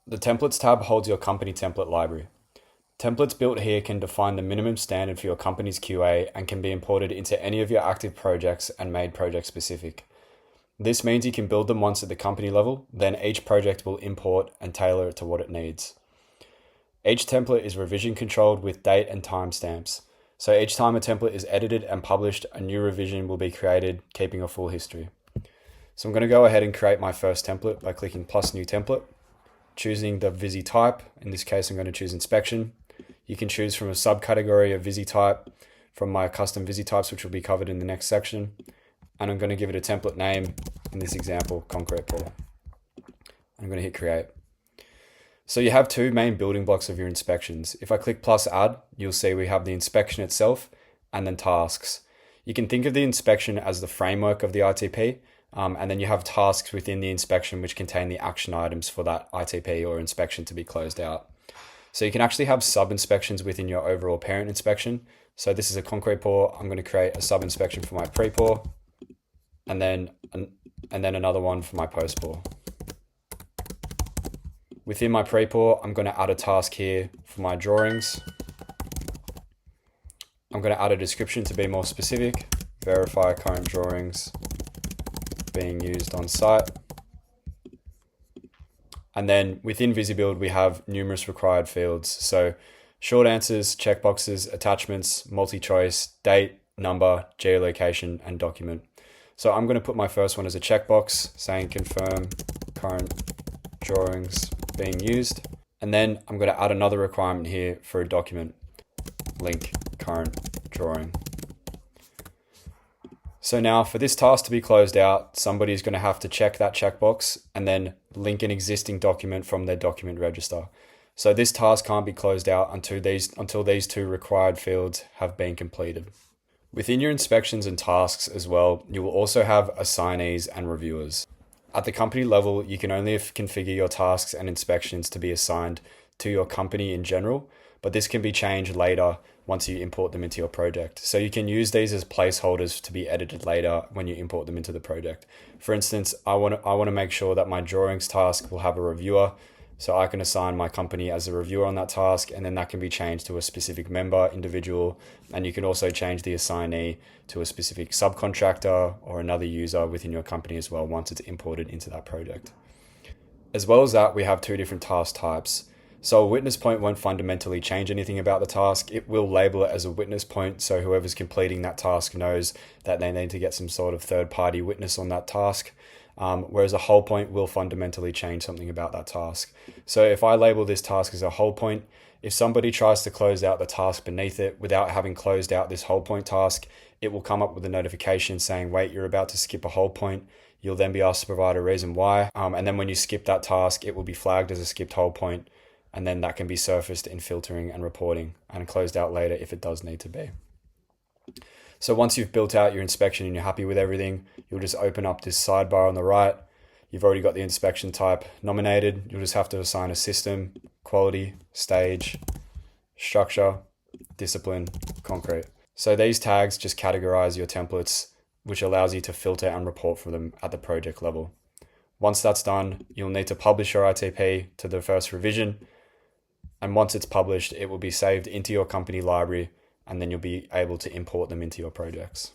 The Templates tab holds your company template library. Templates built here can define the minimum standard for your company's QA and can be imported into any of your active projects and made project specific. This means you can build them once at the company level, then each project will import and tailor it to what it needs. Each template is revision controlled with date and timestamps. So each time a template is edited and published, a new revision will be created, keeping a full history. So I'm going to go ahead and create my first template by clicking plus new template, choosing the Visi type. In this case, I'm going to choose inspection. You can choose from a subcategory of Visi type from my custom Visi types, which will be covered in the next section. And I'm going to give it a template name, in this example, concrete pour. I'm going to hit create. So you have two main building blocks of your inspections. If I click plus add, you'll see we have the inspection itself and then tasks. You can think of the inspection as the framework of the ITP, and then you have tasks within the inspection which contain the action items for that ITP or inspection to be closed out. So you can actually have sub-inspections within your overall parent inspection. So this is a concrete pour. I'm going to create a sub-inspection for my pre-pour, and then another one for my post-pour. Within my pre-pour, I'm going to add a task here for my drawings. I'm going to add a description to be more specific. Verify current drawings being used on site. And then within Visibuild, we have numerous required fields. So short answers, checkboxes, attachments, multi-choice, date, number, geolocation, and document. So I'm going to put my first one as a checkbox saying confirm current drawings being used. And then I'm going to add another requirement here for a document, link current drawing. So now for this task to be closed out, somebody is going to have to check that checkbox and then link an existing document from their document register. So this task can't be closed out until these two required fields have been completed. Within your inspections and tasks as well, you will also have assignees and reviewers. At the company level, you can only configure your tasks and inspections to be assigned to your company in general, but this can be changed later once you import them into your project. So you can use these as placeholders to be edited later when you import them into the project. For instance, I want to make sure that my drawings task will have a reviewer, so I can assign my company as a reviewer on that task, and then that can be changed to a specific member, individual, and you can also change the assignee to a specific subcontractor or another user within your company as well once it's imported into that project. As well as that, we have two different task types. So a witness point won't fundamentally change anything about the task. It will label it as a witness point, so whoever's completing that task knows that they need to get some sort of third-party witness on that task. Whereas a hold point will fundamentally change something about that task. So if I label this task as a hold point, if somebody tries to close out the task beneath it without having closed out this hold point task, it will come up with a notification saying, wait, you're about to skip a hold point. You'll then be asked to provide a reason why. And then when you skip that task, it will be flagged as a skipped hold point. And then that can be surfaced in filtering and reporting and closed out later if it does need to be. So once you've built out your inspection and you're happy with everything, you'll just open up this sidebar on the right. You've already got the inspection type nominated. You'll just have to assign a system, quality, stage, structure, discipline, concrete. So these tags just categorize your templates, which allows you to filter and report from them at the project level. Once that's done, you'll need to publish your ITP to the first revision. And once it's published, it will be saved into your company library, and then you'll be able to import them into your projects.